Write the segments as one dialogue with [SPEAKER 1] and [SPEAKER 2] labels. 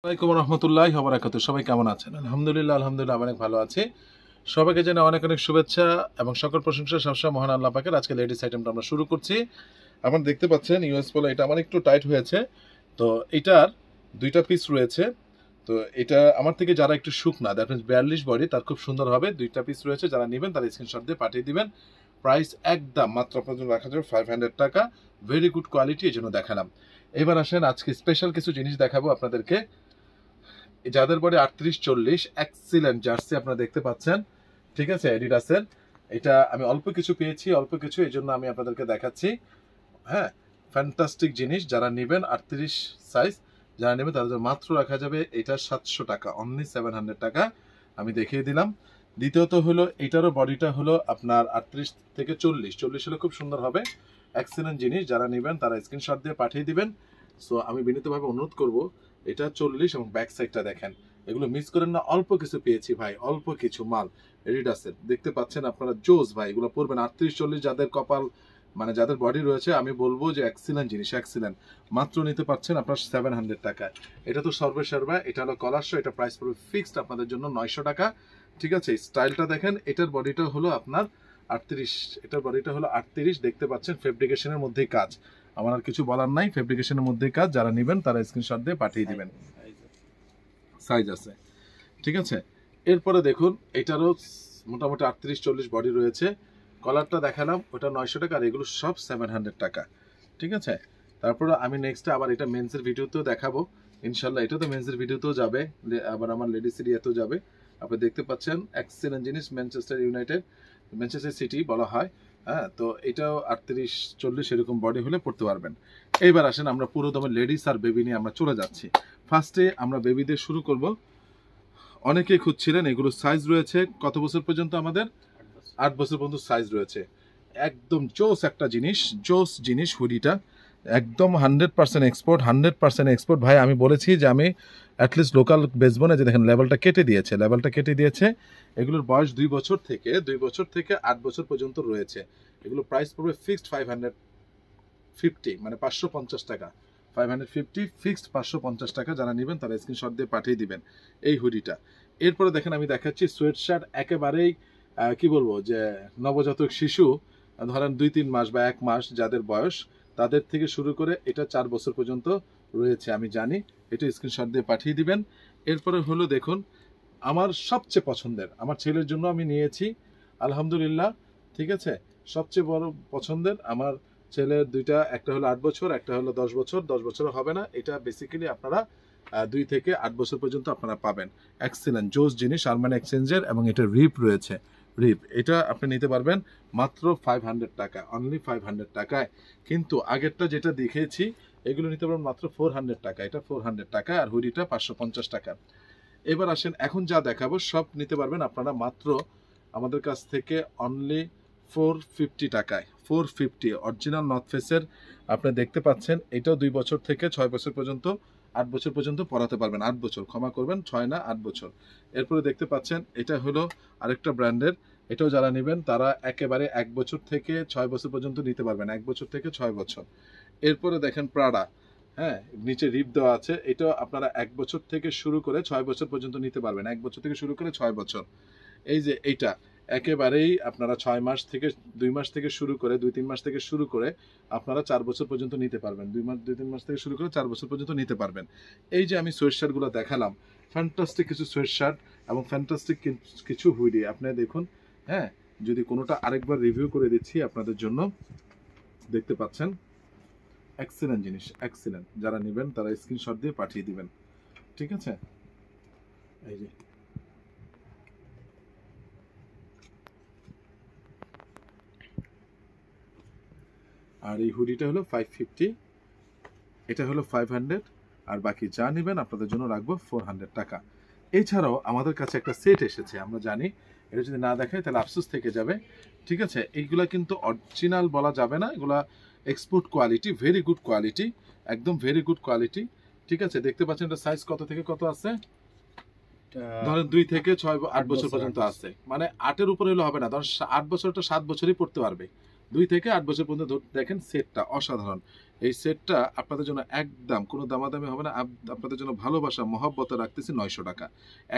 [SPEAKER 1] আসসালামু আলাইকুম রহমতুল্লাহি ওয়া বারাকাতুহু। সবাই কেমন আছেন? আলহামদুলিল্লাহ আলহামদুলিল্লাহ অনেক ভালো আছি। সবাইকে জানাই অনেক অনেক শুভেচ্ছা এবং সকল প্রশংসা সবসময় মহান আল্লাহ পাকের। আজকে লেডিস আইটেমটা আমরা শুরু করছি। আপনারা দেখতে পাচ্ছেন ইউএস পোলো, এটা আমার একটু টাইট হয়েছে, তো এটার দুইটা পিস রয়েছে। তো এটা আমার থেকে যারা একটু শুকনা, দ্যাট মিনস 42 বডি, তার খুব সুন্দর হবে। দুইটা পিস রয়েছে, যারা নেবেন তারা স্ক্রিনশট দিয়ে পাঠিয়ে দিবেন। প্রাইস একদম মাত্র আপনার জন্য রাখা যাবে 500 টাকা। ভেরি গুড কোয়ালিটি, এই জন্য দেখালাম। এবার আসেন, আজকে স্পেশাল কিছু জিনিস দেখাবো আপনাদেরকে। যাদের বডি 38-40 এক্সিলেন্ট জার্সি আপনারা দেখতে পাচ্ছেন, ঠিক আছে, অ্যাডিডাসের। এটা আমি অল্প কিছু পেয়েছি, অল্প কিছু, এই জন্য আমি আপনাদেরকে দেখাচ্ছি। হ্যাঁ, ফ্যান্টাস্টিক জিনিস। যারা নেবেন 38 সাইজ, যারা নেবেন তাদের মাত্র রাখা যাবে এটা 700 টাকা, অনলি 700 টাকা। আমি দেখিয়ে দিলাম। দ্বিতীয়ত হলো এটারও বডিটা হলো আপনার 38 থেকে 40 হলে খুব সুন্দর হবে। এক্সিলেন্ট জিনিস, যারা নেবেন তারা স্ক্রিনশট দিয়ে পাঠিয়ে দিবেন। সো আমি বিনীতভাবে অনুরোধ করব, এটা 40 এবং ব্যাক সাইডটা দেখেন, এগুলো মিস করেন না। অল্প কিছু পেয়েছি ভাই, অল্প কিছু মাল এডিডাসের দেখতে পাচ্ছেন আপনারা। জোস ভাই, এগুলো পরবেন 38-40, যাদের কপাল মানে যাদের বডি রয়েছে, আমি বলবো যে এক্সিলেন্ট জিনিস, এক্সিলেন্ট। মাত্র নিতে পারছেন আপনার 700 টাকা। এটা তো সর্বসর্বা, এটা হলো কলারশো, এটা প্রাইস পড়বে ফিক্সড আপনাদের জন্য 900 টাকা। ঠিক আছে, স্টাইলটা দেখেন। এটার বডিটা হলো আপনার 38, এটার বডিটা হলো 38, দেখতে পাচ্ছেন। ফেব্রিকেশনের মধ্যেই কাজ, আমার আর কিছু বলার নাই। ফেব্রিকেশনের মধ্যেই কাজ, যারা নেবেন তারা স্ক্রিনশট দিয়ে পাঠিয়ে দিবেন। সাইজ আছে, ঠিক আছে। এরপরে দেখুন, এটারও মোটামুটি 38-40 বডি রয়েছে। কলারটা দেখালাম, ওটা 900 টাকা, আর এগুলো সব 700 টাকা, ঠিক আছে। তারপরে আমি নেক্সটে আবার এটা মেন্সের ভিডিওতেও দেখাবো ইনশাল্লাহ। এটা তো মেন্সের ভিডিওতেও যাবে, আবার আমার লেডিস এরিয়াতেও যাবে। আপনি দেখতে পাচ্ছেন এক্সিলেন্ট জিনিস, ম্যানচেস্টার ইউনাইটেড, ম্যানচেস্টার সিটি বলা হয়। হ্যাঁ, তো এটাও 38-40 এরকম বডি হলে পড়তে পারবেন। এইবার আসেন, আমরা পুরো দমে লেডিস আর বেবি নিয়ে আমরা চলে যাচ্ছি। ফার্স্টে আমরা বেবিদের শুরু করব। অনেকেই খুঁজছিলেন, এগুলো সাইজ রয়েছে কত বছর পর্যন্ত? আমাদের 8 বছর পর্যন্ত সাইজ রয়েছে। একদম জোস একটা জিনিস, জোস জিনিস। হুডিটা একদম 100% এক্সপোর্ট, 100% এক্সপোর্ট ভাই। আমি বলেছি যে আমি অ্যাটলিস্ট লোকাল বেচবো না। যে দেখেন লেভেলটা কেটে দিয়েছে, লেভেলটা কেটে দিয়েছে। এগুলোর বয়স 2 বছর থেকে 8 বছর পর্যন্ত রয়েছে। এগুলো প্রাইস পড়বে ফিক্সড 550, মানে 550 টাকা। 550 ফিক্সড, 550 টাকা। যারা নেবেন তারা স্ক্রিনশট দিয়ে পাঠিয়ে দিবেন এই হুডিটা। এরপরে দেখেন, আমি দেখাচ্ছি সোয়েট শার্ট, একেবারেই কি বলবো যে নবজাতক শিশু, ধরেন 2-3 মাস বা 1 মাস যাদের বয়স, তাদের থেকে শুরু করে এটা 4 বছর পর্যন্ত রয়েছে। আমি জানি, এটা স্ক্রিনশট দিয়ে পাঠিয়ে দিবেন। এরপরে হলো দেখুন, আমার সবচেয়ে পছন্দের, আমার ছেলের জন্য আমি নিয়েছি, আলহামদুলিল্লাহ, ঠিক আছে। সবচেয়ে বড় পছন্দের আমার ছেলের দুইটা, একটা হলো 8 বছর, একটা হলো 10 বছর। 10 বছর হবে না, এটা বেসিক্যালি আপনারা 2 থেকে 8 বছর পর্যন্ত আপনারা পাবেন। এক্সিলেন্ট জোস জিনিস, আরমান এক্সচেঞ্জের, এবং এটা রিপ রয়েছে, রিপ। এটা আপনি নিতে পারবেন মাত্র 500 টাকা, অনলি 500 টাকায়। কিন্তু আগেরটা যেটা দেখেছি, এগুলো নিতে পারবেন মাত্র 400 টাকা। এটা 400 টাকা, আর হুডিটা 550 টাকা। এবার আসেন, এখন যা দেখাবো সব নিতে পারবেন আপনারা মাত্র আমাদের কাছ থেকে অনলি 450 টাকায়। 450 অরিজিনাল নর্থ ফেসের, আপনি দেখতে পাচ্ছেন। এটাও 2 বছর থেকে 6 বছর পর্যন্ত, 8 বছর পর্যন্ত পরাতে পারবেন। 8 বছর, ক্ষমা করবেন, 6 না 8 বছর। এরপরে দেখতে পাচ্ছেন, এটা হলো আরেকটা ব্র্যান্ডের। এটাও যারা নেবেন তারা একেবারে 1 বছর থেকে 6 বছর পর্যন্ত নিতে পারবেন, 1 বছর থেকে 6 বছর। এরপরে দেখেন প্রাডা, হ্যাঁ, নিচে রিপ দেওয়া আছে। এটা আপনারা 1 বছর থেকে শুরু করে 6 বছর পর্যন্ত নিতে পারবেন, 1 বছর থেকে শুরু করে 6 বছর। এই যে এইটা একেবারেই আপনারা 6 মাস থেকে 2 মাস থেকে শুরু করে, 2-3 মাস থেকে শুরু করে আপনারা 4 বছর পর্যন্ত নিতে পারবেন। 2-3 মাস থেকে শুরু করে 4 বছর পর্যন্ত নিতে পারবেন। এই যে আমি সোয়েট শার্টগুলো দেখালাম, ফ্যান্টাস্টিক কিছু সোয়েট শার্ট এবং ফ্যান্টাস্টিক কিছু হুডি, আপনারা দেখুন। হ্যাঁ, যদি কোনোটা আরেকবার রিভিউ করে দিচ্ছি আপনাদের জন্য, দেখতে পাচ্ছেন। এক্সিলেন্ট জিনিস, এক্সিলেন্ট। যারা নেবেন তারা স্ক্রিনশট দিয়ে পাঠিয়ে দিবেন, ঠিক আছে। এই যে আর এই হুডিটা হলো 550, এটা হলো 500, আর বাকি যা নেবেন আপনাদের জন্য রাখবো 400 টাকা। এছাড়াও আমাদের কাছে একটা সেট এসেছে, আমরা জানি এটা যদি না দেখাই তাহলে আফসোস থেকে যাবে, ঠিক আছে। এইগুলা কিন্তু অরিজিনাল বলা যাবে না, এগুলা export quality, very good quality, একদম ভেরি গুড কোয়ালিটি, ঠিক আছে। দেখতে পাচ্ছেন এটা সাইজ কত থেকে কত আছে, ধরেন 2 থেকে 6 8 বছর পর্যন্ত আছে। মানে 8-এর উপরে হলে হবে না, ধরেন 8 বছরটা 7 বছরই পড়তে পারবে, 2 থেকে 8 বছর পর্যন্ত দেখেন সেটটা অসাধারণ। এই সেটটা আপনাদের জন্য একদম কোনো দামাদামি হবে না। আপনাদের জন্য ভালোবাসা মহব্বতে রাখতেছি 900 টাকা।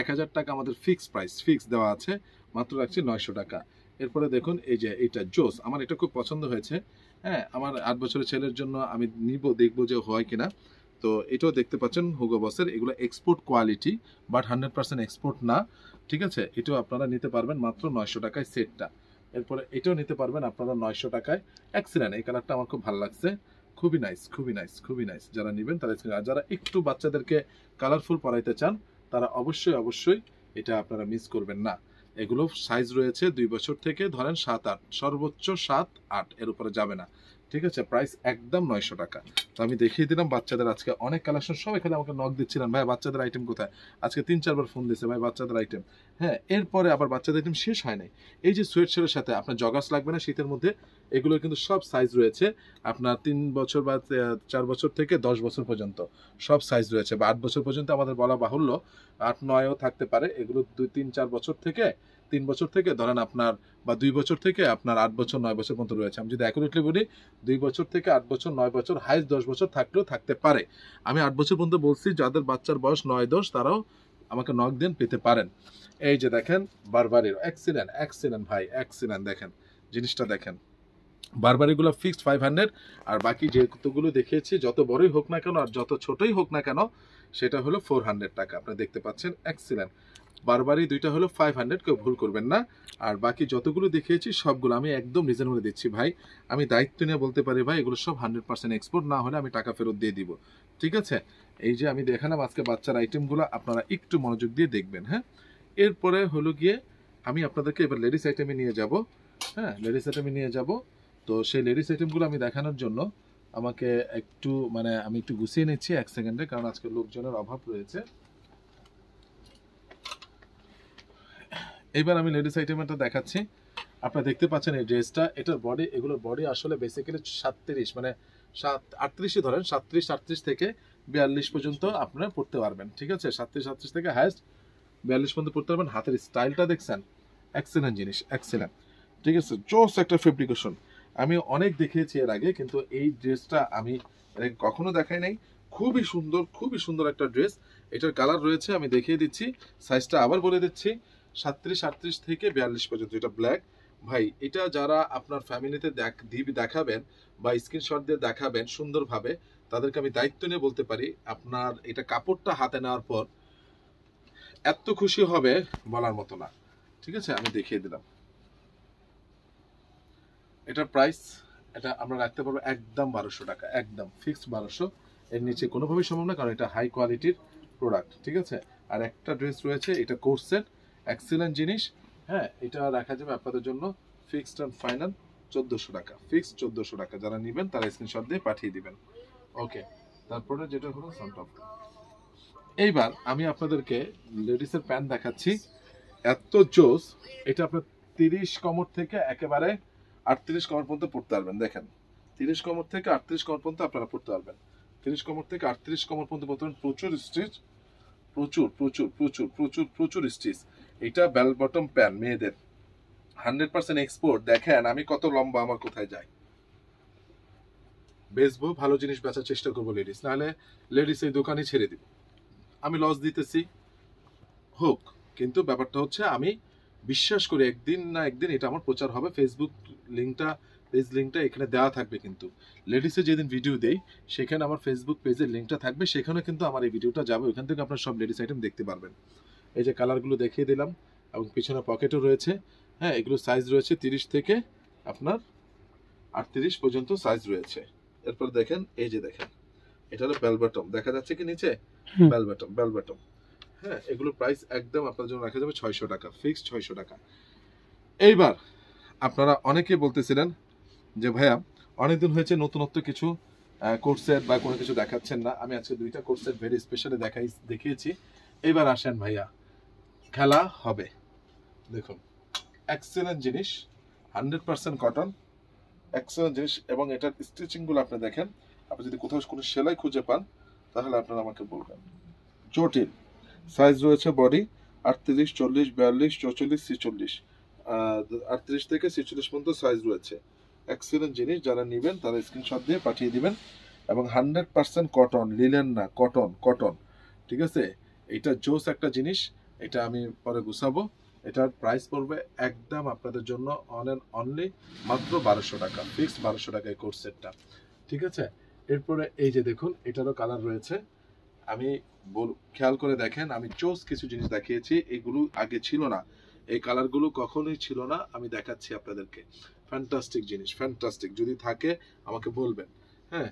[SPEAKER 1] 1000 টাকা আমাদের ফিক্স প্রাইস, ফিক্স দেওয়া আছে, মাত্র রাখছি 900 টাকা। এরপরে দেখুন এই যে এটা জোস, আমার এটা খুব পছন্দ হয়েছে। হ্যাঁ, আমার 8 বছরের ছেলের জন্য আমি নিব, দেখবো যে হয় কিনা। তো এটাও দেখতে পাচ্ছেন হুগো বসের, এগুলো এক্সপোর্ট কোয়ালিটি বাট 100% এক্সপোর্ট না, ঠিক আছে। এটাও আপনারা নিতে পারবেন মাত্র 900 টাকায় সেটটা। এরপরে এটাও নিতে পারবেন আপনারা 900 টাকায়। এক্সিলেন্ট, এই কালারটা আমার খুব ভালো লাগছে, খুবই নাইস, খুবই নাইস, খুবই নাইস। যারা নেবেন তারা, আর যারা একটু বাচ্চাদেরকে কালারফুল পরাইতে চান তারা অবশ্যই অবশ্যই এটা আপনারা মিস করবেন না। এগুলো সাইজ রয়েছে 2 বছর থেকে ধরেন 7-8, সর্বোচ্চ 7-8, এর উপরে যাবে না, ঠিক আছে। প্রাইস একদম 900 টাকা। তো আমি দেখিয়ে দিলাম বাচ্চাদের আজকে অনেক কালেকশন। সবাই খালি আমাকে নক দিচ্ছিলেন, ভাই বাচ্চাদের আইটেম কোথায়, আজকে 3-4 বার ফোন দিয়েছে, ভাই বাচ্চাদের আইটেম। হ্যাঁ, এরপরে আবার বাচ্চাদের আইটেম শেষ হয় নাই। এই যে সোয়েট শার্টের সাথে আপনার জগার্স লাগবে না শীতের মধ্যে, এগুলো কিন্তু সব সাইজ রয়েছে আপনার 3 বছর বা 4 বছর থেকে 10 বছর পর্যন্ত সব সাইজ রয়েছে, বা 8 বছর পর্যন্ত আমাদের বলা বাহুল্য, 8-9ও থাকতে পারে। এগুলো 2-3-4 বছর থেকে, 3 বছর থেকে ধরেন আপনার, বা 2 বছর থেকে আপনার 8 বছর 9 বছর পর্যন্ত রয়েছে। আমি যদি অ্যাকুরেটলি বলি 2 বছর থেকে 8 বছর 9 বছর, হাইস্ট 10 বছর থাকলেও থাকতে পারে। আমি 8 বছর পর্যন্ত বলছি, যাদের বাচ্চার বয়স 9-10 তারাও আমাকে নক দেন, পেতে পারেন। এই যে দেখেন বারবারির, এক্সিলেন্ট এক্সিলেন্ট ভাই, এক্সিলেন্ট। দেখেন জিনিসটা দেখেন, বারবারিগুলো ফিক্সড 500, আর বাকি যেগুলো দেখিয়েছি যত বড়ই হোক না কেন আর যত ছোটই হোক না কেন সেটা হলো 400 টাকা। আপনারা দেখতে পাচ্ছেন এক্সিলেন্ট। বারবারি দুইটা হলো 500, কেউ ভুল করবেন না। আর বাকি যতগুলো দেখিয়েছি সবগুলো আমি একদম রিজনেবল দিচ্ছি ভাই। আমি দায়িত্ব নিয়ে বলতে পারি ভাই, এগুলো সব 100% এক্সপোর্ট, না হলে আমি টাকা ফেরত দিয়ে দিব, ঠিক আছে। এই যে আমি দেখালাম আজকে বাচ্চার আইটেমগুলো, আপনারা একটু মনোযোগ দিয়ে দেখবেন। হ্যাঁ, এরপরে হলো গিয়ে আমি আপনাদেরকে এবার লেডিস আইটেমে নিয়ে যাব। হ্যাঁ, লেডিস আইটেমে নিয়ে যাব। তো সেই লেডিস আইটেমগুলো আমি দেখানোর জন্য আমাকে একটু আমি একটু গুছিয়ে নিচ্ছি 1 সেকেন্ডে, কারণ আজকে লোকজনের অভাব রয়েছে। এইবার আমি লেডিস আইটেমটা দেখাচ্ছি। আপনারা দেখতে পাচ্ছেন এই ড্রেসটা, এটার বডি, এগুলোর বডি আসলে বেসিক্যালি 37, 38ই ধরেন, 37-38 থেকে 42 পর্যন্ত আপনারা পড়তে পারবেন, ঠিক আছে। 37-38 থেকে হাইস্ট 42 পর্যন্ত পড়তে পারবেন। হাতের স্টাইলটা দেখছেন, এক্সেলেন্ট জিনিস, এক্সেলেন্ট, ঠিক আছে। জোস একটা ফেব্রিকেশন, আমি অনেক দেখিয়েছি এর আগে, কিন্তু এই ড্রেসটা আমি কখনো দেখাই নাই। খুবই সুন্দর, খুবই সুন্দর একটা ড্রেস। এটার কালার রয়েছে, আমি দেখিয়ে দিচ্ছি, সাইজটা আবার বলে দিচ্ছি, 37-38 থেকে 42 পর্যন্ত। এটা ব্ল্যাক ভাই। এটা যারা আপনার ফ্যামিলিতে দেখাবেন বা স্ক্রিনশট দিয়ে দেখাবেন সুন্দরভাবে, তাদেরকে আমি দায়িত্ব নিয়ে বলতে পারি, আপনার এটা কাপড়টা হাতে নেওয়ার পর এত খুশি হবে বলার মতো না, ঠিক আছে। আমি দেখিয়ে দিলাম এটার প্রাইস, এটা আমরা রাখতে পারবো একদম 1200 টাকা, একদম ফিক্সড 1200, এর নিচে কোনোভাবেই সম্ভব না, কারণ এটা হাই কোয়ালিটির প্রোডাক্ট, ঠিক আছে। আর একটা ড্রেস রয়েছে, এটা কোর্সের এক্সিলেন্ট জিনিস। হ্যাঁ, এটা রাখা যাবে আপনাদের জন্য ফিক্সড অ্যান্ড ফাইনাল 1400 টাকা, ফিক্সড 1400 টাকা। যারা নেবেন তারা স্ক্রিনশট দিয়ে পাঠিয়ে দিবেন, ওকে। তারপরে যেটা হলো সানটপ। এইবার আমি আপনাদেরকে লেডিসের প্যান্ট দেখাচ্ছি, এত জোস। এটা আপনার 30 কমর থেকে একেবারে 38 কমর পর্যন্ত পড়তে পারবেন। দেখেন 30 কমর থেকে 38 কমর পর্যন্ত আপনারা পড়তে পারবেন। 30 কমর থেকে 38 কমর পর্যন্ত পড়তে পারবেন। প্রচুর স্টিচ, প্রচুর প্রচুর প্রচুর প্রচুর প্রচুর স্টিচ। এটা বেল বটম প্যান্ট মেয়েদের, 100% এক্সপোর্ট। দেখেন আমি কত লম্বা, আমার কোথায় যায়। বেচবো, ভালো জিনিস বেচার চেষ্টা করবো লেডিস, নাহলে লেডিস এই দোকানে ছেড়ে দিব। আমি লস দিতেছি হোক, কিন্তু ব্যাপারটা হচ্ছে আমি বিশ্বাস করি একদিন না একদিন এটা আমার প্রচার হবে। ফেসবুক লিঙ্কটা, পেজ লিঙ্কটা এখানে দেওয়া থাকবে, কিন্তু লেডিসে যেদিন ভিডিও দেই সেখানে আমার ফেসবুক পেজের লিঙ্কটা থাকবে, সেখানে কিন্তু আমার এই ভিডিওটা যাবে, ওখান থেকে আপনার সব লেডিস আইটেম দেখতে পারবেন। এই যে কালারগুলো দেখিয়ে দিলাম, এবং পিছনে পকেটও রয়েছে। হ্যাঁ, এগুলো সাইজ রয়েছে 30 থেকে আপনার 38 পর্যন্ত সাইজ রয়েছে। এরপর দেখেন, এই যে দেখেন, এটা হলো বেল বটম, দেখা যাচ্ছে কি নিচে, বেল বটম, বেল বটম। হ্যাঁ, এগুলোর প্রাইস একদম আপনার জন্য রাখা যাবে 600 টাকা, ফিক্সড 600 টাকা। এইবার আপনারা অনেকে বলতেছিলেন যে ভাইয়া অনেকদিন হয়েছে নতুনত্ব কিছু কোর্সের বা কোনো কিছু দেখাচ্ছেন না। আমি আজকে 2টা কোর্সের ভেরি স্পেশালি দেখিয়েছি। এবার আসেন ভাইয়া, খেলা হবে। দেখুন এক্সেলেন্ট জিনিস, 100% কটন, এক্সেলেন্ট জিনিস। এবং এটার স্টিচিংগুলো আপনি দেখেন, আপনি যদি কোথাও কোনো সেলাই খুঁজে পান তাহলে আপনারা আমাকে বলবেন। জটিল সাইজ রয়েছে, বডি 38, 40, 42, 44, 46, 38 থেকে 46 পর্যন্ত সাইজ রয়েছে। এক্সেলেন্ট জিনিস, যারা নেবেন তারা স্ক্রিনশট দিয়ে পাঠিয়ে দিবেন। এবং 100% কটন, লিলেন না, কটন কটন, ঠিক আছে। এটা জোস একটা জিনিস, এটা আমি পরে গুছাবো। এটার প্রাইস পড়বে একদম আপনাদের জন্য অনলি মাত্র 1200 টাকা, ফিক্স 1200 টাকায় কোর্স সেটটা, ঠিক আছে। এরপরে এই যে দেখুন, এটারও কালার রয়েছে। আমি খেয়াল করে দেখেন, আমি জোস কিছু জিনিস দেখিয়েছি, এগুলো আগে ছিল না, এই কালারগুলো কখনোই ছিল না, আমি দেখাচ্ছি আপনাদেরকে। ফ্যান্টাস্টিক জিনিস, ফ্যান্টাস্টিক, যদি থাকে আমাকে বলবেন। হ্যাঁ,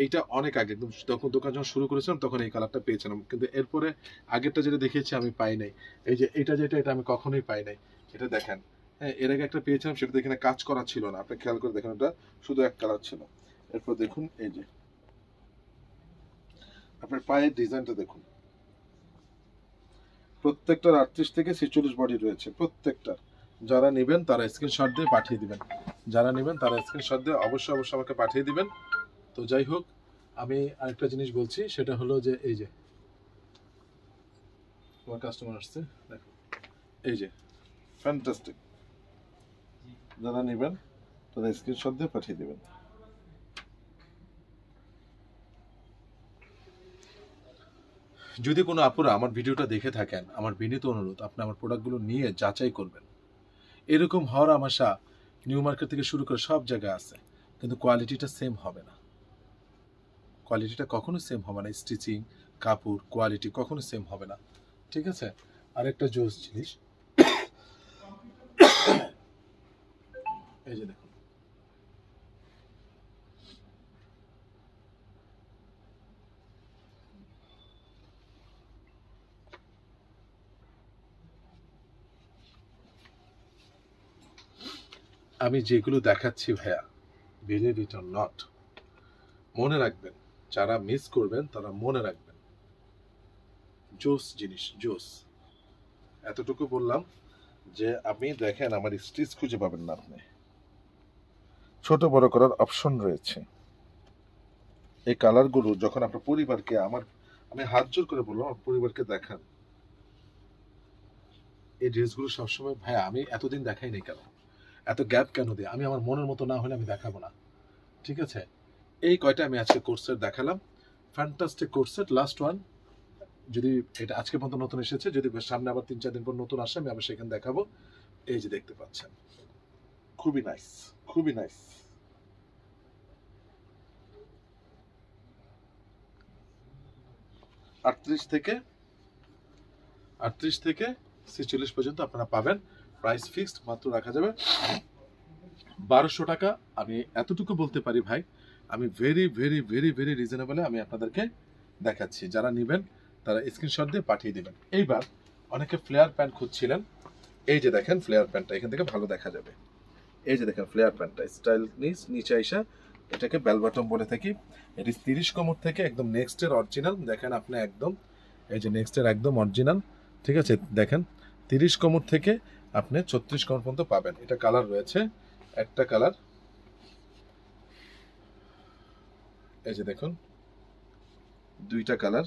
[SPEAKER 1] এইটা অনেক আগে তখন দোকান যখন শুরু করেছিলাম তখন এই কালারটা পেয়েছিলাম, কিন্তু এরপরে আগেরটা যেটা দেখিয়েছি আমি পাই নাই। এই যে এটা যেটা, এটা আমি কখনোই পাই নাই, এটা দেখেন। হ্যাঁ, এর আগে একটা পেয়েছিলাম, সেটা এখানে কাজ করা ছিল না, আপনি খেয়াল করে দেখেন, ওটা শুধু এক কালার ছিল। এরপর দেখুন এই যে আপনার পায়ের ডিজাইনটা দেখুন, প্রত্যেকটার 38 থেকে 46 বডি রয়েছে প্রত্যেকটার। যারা নেবেন তারা স্ক্রিনশট দিয়ে পাঠিয়ে দিবেন, যারা নেবেন তারা স্ক্রিনশট দিয়ে অবশ্যই অবশ্যই আমাকে পাঠিয়ে দিবেন। তো যাই হোক, আমি আরেকটা জিনিস বলছি, সেটা হলো যে এই যে আমার কাস্টমার আসছে, দেখো এই যে ফ্যান্টাস্টিক, যারা নেবেন তারা স্ক্রিনশট দিয়ে পাঠিয়ে দিবেন। যদি কোনো আপুরা আমার ভিডিওটা দেখে থাকেন, আমার বিনীত অনুরোধ, আপনি আমার প্রোডাক্টগুলো নিয়ে যাচাই করবেন। এরকম হওয়ার আমাশা নিউ মার্কেট থেকে শুরু করে সব জায়গায় আছে, কিন্তু কোয়ালিটিটা সেম হবে না, কোয়ালিটিটা কখনো সেম হবে না, স্টিচিং, কাপড়, কোয়ালিটি কখনো সেম হবে না, ঠিক আছে। আরেকটা জোস জিনিস, এই যে দেখুন, আমি যেগুলো দেখাচ্ছি ভাইয়া, বিলিভ ইট অর নট, মনে রাখবেন, যারা মিস করবেন তারা মনে রাখবেন, জোস জিনিস, জোস। এতটুকু বললাম যে আপনি দেখেন, আমার স্টিচ খুঁজে পাবেন না আপনি, ছোট বড় করার অপশন রয়েছে। এই কালারগুলো যখন আপনার পরিবারকে, আমি হাত জোর করে বললাম, আমার পরিবারকে দেখান এই ড্রেসগুলো সবসময়। ভাই আমি এতদিন দেখাই নাই কেন, এত গ্যাপ কেন দিই? আমি আমার মনের মতো না হলে আমি দেখাবো না, ঠিক আছে। এই কয়টা আমি আজকে কোর্সেট দেখালাম, ফ্যান্টাস্টিক কোর্সেট, লাস্ট ওয়ান। যদি এটা আজকে পর্যন্ত নতুন এসেছে, যদি সামনে আবার 3-4 দিন পর নতুন আসে, আমি আবার সেখানে দেখাবো। এই যে দেখতে পাচ্ছেন, খুবই নাইস, খুবই নাইস। 38 থেকে 46 পর্যন্ত আপনারা পাবেন, প্রাইস ফিক্সড, মাত্র রাখা যাবে 1200 টাকা। আমি এতটুকু বলতে পারি ভাই, আমি ভেরি ভেরি ভেরি ভেরি রিজনেবলে আমি আপনাদেরকে দেখাচ্ছি, যারা নেবেন তারা স্ক্রিনশট দিয়ে পাঠিয়ে দিবেন। এইবার অনেকে ফ্লেয়ার প্যান্ট খুঁজছিলেন, এই যে দেখেন ফ্লেয়ার প্যান্টটা, এখান থেকে ভালো দেখা যাবে। এই যে দেখেন ফ্লেয়ার প্যান্টটা, স্টাইল নিচে আইসা, এটাকে বেল বটম বলে থাকি। এটি 30 কোমর থেকে একদম নেক্সটের অরিজিনাল, দেখেন আপনি একদম, এই যে নেক্সটের একদম অরিজিনাল, ঠিক আছে। দেখেন 30 কোমর থেকে আপনি 36 কোমর পর্যন্ত পাবেন। এটা কালার রয়েছে, একটা কালার, এই যে দেখুন, দুইটা কালার,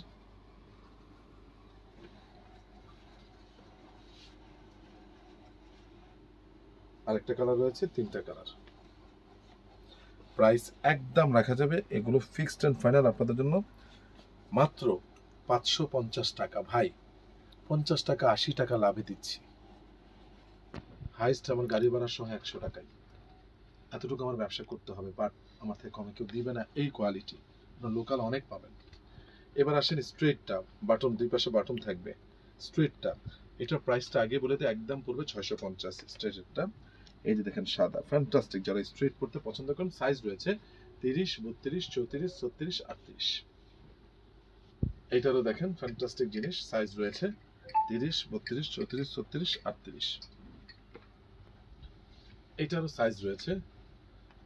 [SPEAKER 1] আরেকটা কালার রয়েছে, তিনটা কালার। প্রাইস একদম রাখা যাবে, এগুলো ফিক্সড এন্ড ফাইনাল আপনাদের জন্য মাত্র 550 টাকা। ভাই 50 টাকা 80 টাকা লাভে দিচ্ছি, হাইস্ট আমার গাড়ি ভাড়া সহ 100 টাকায়। এতটুকু আমার ব্যবসা করতে হবে, বাট আমার থেকে কমে কেউ দিবে না এই কোয়ালিটি, লোকাল অনেক পাবেন। এবার আসেন স্ট্রেটটা, বাটন দুই পাশে বাটন থাকবে, স্ট্রেটটা, এটার প্রাইসটা আগে বলে দিই, একদম পড়বে 650 স্ট্রেটটা। এই যে দেখেন সাদা, ফ্যান্টাস্টিক, যারা স্ট্রেট পড়তে পছন্দ করেন, সাইজ রয়েছে 30, 32, 34, 36, 38। এইটারও দেখেন ফ্যান্টাস্টিক জিনিস, সাইজ রয়েছে 30, 32, 34, 36, 38। এইটারও সাইজ রয়েছে,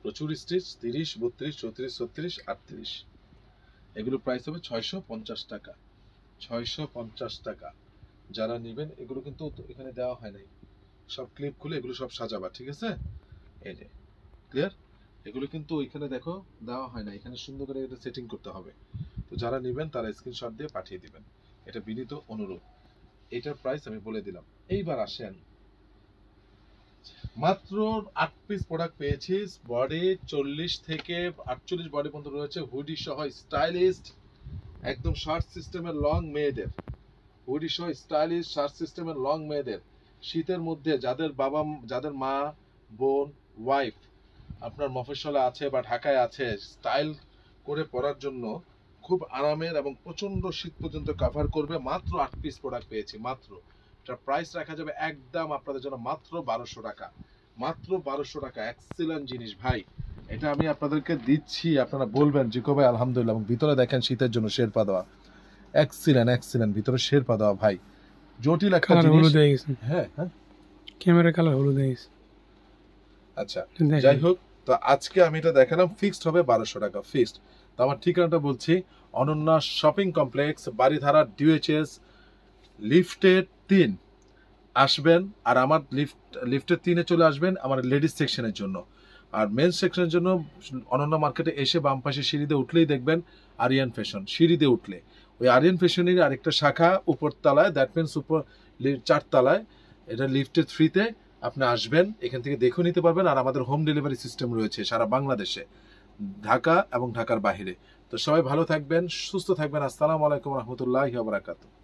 [SPEAKER 1] প্রচুর স্টিচ, 30, 32, 34, 36, 38। এগুলো প্রাইস হবে 650 টাকা, 650 টাকা। যারা নেবেন, এগুলো কিন্তু এখানে দেওয়া হয় নাই, সব ক্লিপ খুলে এগুলো সব সাজাবা, ঠিক আছে। এই যে ক্লিয়ার, এগুলো কিন্তু ওইখানে দেখো দেওয়া হয় না, এখানে সুন্দর করে এটা সেটিং করতে হবে। তো যারা নেবেন তারা স্ক্রিনশট দিয়ে পাঠিয়ে দিবেন, এটা বিনীত অনুরোধ। এটার প্রাইস আমি বলে দিলাম। এইবার আসেন মাত্র 8 পিস প্রোডাক্ট পেয়েছি। বডি 40 থেকে 48 বডি পর্যন্ত রয়েছে, হুডি সহ স্টাইলিস্ট, একদম শার্ট সিস্টেমের লং মেয়েদের, হুডি সহ স্টাইলিশ শার্ট সিস্টেমের লং মেয়েদের, শীতের মধ্যে যাদের বাবা, যাদের মা, বোন, ওয়াইফ আপনার মফস্বলে আছে বা ঢাকায় আছে, স্টাইল করে পরার জন্য খুব আরামের এবং প্রচন্ড শীত পর্যন্ত কভার করবে। মাত্র 8 পিস প্রোডাক্ট পেয়েছি। মাত্র এটার প্রাইস রাখা যাবে একদম আপনাদের জন্য মাত্র 1200 টাকা। মাত্র 1200 টাকা। এক্সিলেন্ট জিনিস ভাই, এটা আমি আপনাদেরকে দিচ্ছি, আপনারা বলবেন জিকো ভাই আলহামদুলিল্লাহ। এবং ভিতরে দেখেন শীতের জন্য শেরপা দেওয়া, এক্সিলেন্ট এক্সিলেন্ট, ভিতরে শেরপা দেওয়া ভাই, জটিল একটা জিনিস। হ্যাঁ হ্যাঁ,
[SPEAKER 2] ক্যামেরা কালার হলুদ হয়ে গেছে।
[SPEAKER 1] আচ্ছা যাই হোক, তো আজকে আমি এটা দেখালাম, ফিক্সড হবে 1200 টাকা ফিক্সড। তো আমার ঠিকানাটা বলছি, Ananya shopping complex, Baridhara DOHS, লিফটের 3 আসবেন। আর আমার লিফটের 3-এ চলে আসবেন আমার লেডিস সেকশনের জন্য। আর মেন্স সেকশনের জন্য অনন্যা মার্কেটে এসে বাম পাশে সিঁড়িতে উঠলেই দেখবেন আরিয়ান ফ্যাশন। সিঁড়িতে উঠলে ওই আরিয়ান ফ্যাশনের আরেকটা শাখা উপরতলায়, দ্যাট মিনস উপর 4 তলায়, এটা লিফটের 3-তে আপনি আসবেন, এখান থেকে দেখে নিতে পারবেন। আর আমাদের হোম ডেলিভারি সিস্টেম রয়েছে সারা বাংলাদেশে, ঢাকা এবং ঢাকার বাইরে। তো সবাই ভালো থাকবেন, সুস্থ থাকবেন। আসসালামু আলাইকুম রহমতুল্লাহি ওয়া বারাকাতুহু।